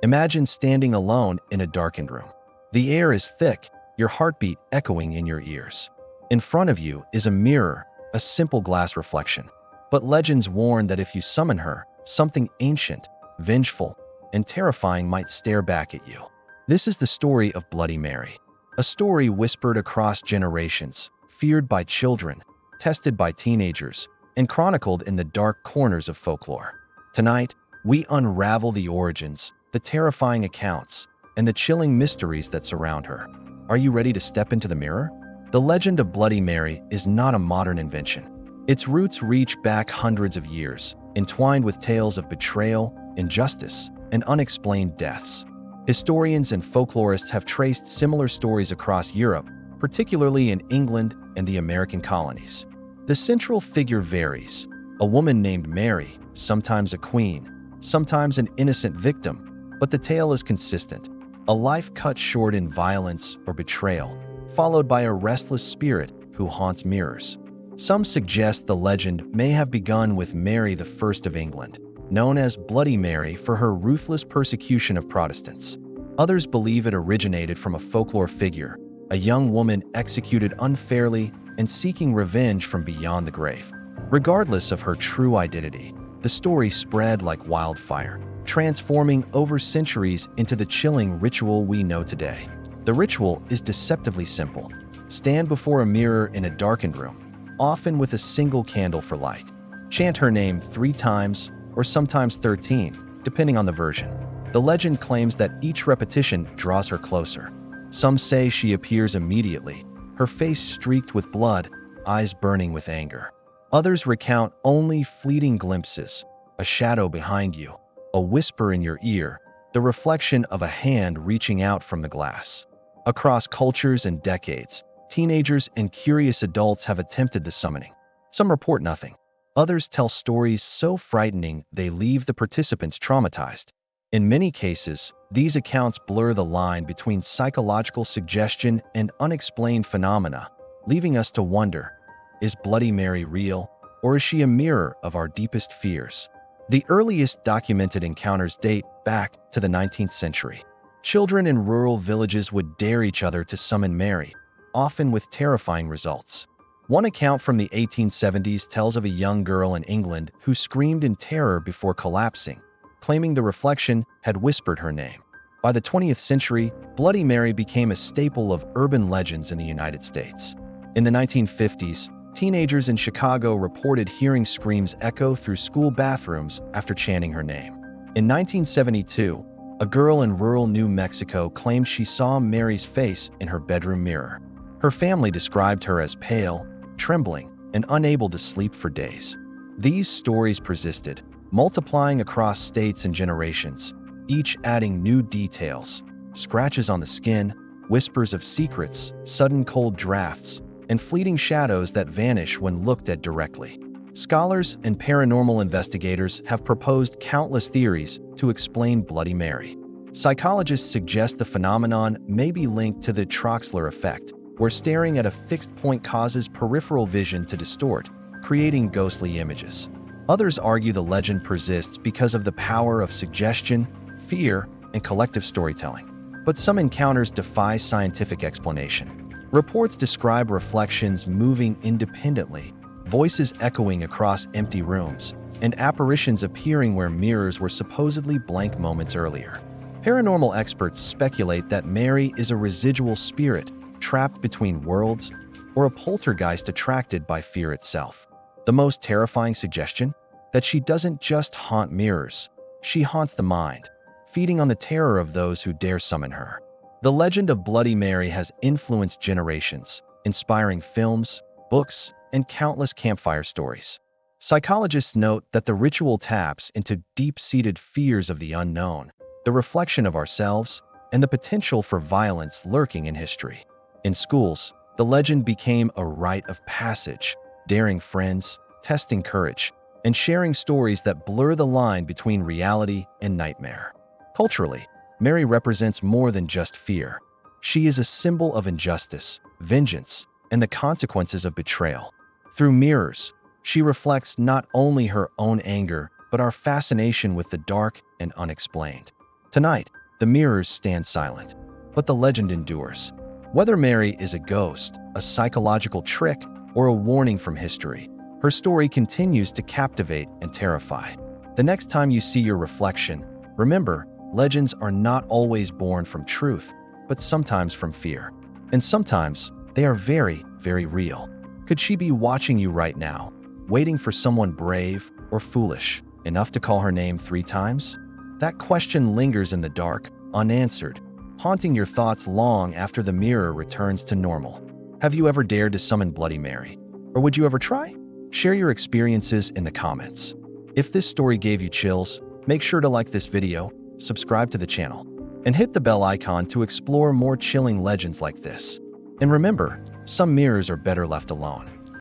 Imagine standing alone in a darkened room. The air is thick, your heartbeat echoing in your ears. In front of you is a mirror, a simple glass reflection. But legends warn that if you summon her, something ancient, vengeful, and terrifying might stare back at you. This is the story of Bloody Mary, a story whispered across generations, feared by children, tested by teenagers, and chronicled in the dark corners of folklore. Tonight, we unravel the origins, the terrifying accounts, and the chilling mysteries that surround her. Are you ready to step into the mirror? The legend of Bloody Mary is not a modern invention. Its roots reach back hundreds of years, entwined with tales of betrayal, injustice, and unexplained deaths. Historians and folklorists have traced similar stories across Europe, particularly in England and the American colonies. The central figure varies: a woman named Mary, sometimes a queen, sometimes an innocent victim, but the tale is consistent: a life cut short in violence or betrayal, followed by a restless spirit who haunts mirrors. Some suggest the legend may have begun with Mary I of England, known as Bloody Mary for her ruthless persecution of Protestants. Others believe it originated from a folklore figure, a young woman executed unfairly and seeking revenge from beyond the grave. Regardless of her true identity, the story spread like wildfire, transforming over centuries into the chilling ritual we know today. The ritual is deceptively simple. Stand before a mirror in a darkened room, often with a single candle for light. Chant her name 3 times, or sometimes 13, depending on the version. The legend claims that each repetition draws her closer. Some say she appears immediately, her face streaked with blood, eyes burning with anger. Others recount only fleeting glimpses: a shadow behind you, a whisper in your ear, the reflection of a hand reaching out from the glass. Across cultures and decades, teenagers and curious adults have attempted the summoning. Some report nothing. Others tell stories so frightening they leave the participants traumatized. In many cases, these accounts blur the line between psychological suggestion and unexplained phenomena, leaving us to wonder: is Bloody Mary real, or is she a mirror of our deepest fears? The earliest documented encounters date back to the 19th century. Children in rural villages would dare each other to summon Mary, often with terrifying results. One account from the 1870s tells of a young girl in England who screamed in terror before collapsing, claiming the reflection had whispered her name. By the 20th century, Bloody Mary became a staple of urban legends in the United States. In the 1950s, teenagers in Chicago reported hearing screams echo through school bathrooms after chanting her name. In 1972, a girl in rural New Mexico claimed she saw Mary's face in her bedroom mirror. Her family described her as pale, trembling, and unable to sleep for days. These stories persisted, multiplying across states and generations, each adding new details: scratches on the skin, whispers of secrets, sudden cold drafts, and fleeting shadows that vanish when looked at directly. Scholars and paranormal investigators have proposed countless theories to explain Bloody Mary. Psychologists suggest the phenomenon may be linked to the Troxler effect, where staring at a fixed point causes peripheral vision to distort, creating ghostly images. Others argue the legend persists because of the power of suggestion, fear, and collective storytelling. But some encounters defy scientific explanation. Reports describe reflections moving independently, voices echoing across empty rooms, and apparitions appearing where mirrors were supposedly blank moments earlier. Paranormal experts speculate that Mary is a residual spirit trapped between worlds, or a poltergeist attracted by fear itself. The most terrifying suggestion? That she doesn't just haunt mirrors, she haunts the mind, feeding on the terror of those who dare summon her. The legend of Bloody Mary has influenced generations, inspiring films, books, and countless campfire stories. Psychologists note that the ritual taps into deep-seated fears of the unknown, the reflection of ourselves, and the potential for violence lurking in history. In schools, the legend became a rite of passage, daring friends, testing courage, and sharing stories that blur the line between reality and nightmare. Culturally, Mary represents more than just fear. She is a symbol of injustice, vengeance, and the consequences of betrayal. Through mirrors, she reflects not only her own anger, but our fascination with the dark and unexplained. Tonight, the mirrors stand silent, but the legend endures. Whether Mary is a ghost, a psychological trick, or a warning from history, her story continues to captivate and terrify. The next time you see your reflection, remember, legends are not always born from truth, but sometimes from fear. And sometimes, they are very, very real. Could she be watching you right now, waiting for someone brave or foolish enough to call her name 3 times? That question lingers in the dark, unanswered, haunting your thoughts long after the mirror returns to normal. Have you ever dared to summon Bloody Mary? Or would you ever try? Share your experiences in the comments. If this story gave you chills, make sure to like this video, subscribe to the channel, and hit the bell icon to explore more chilling legends like this. And remember, some mirrors are better left alone.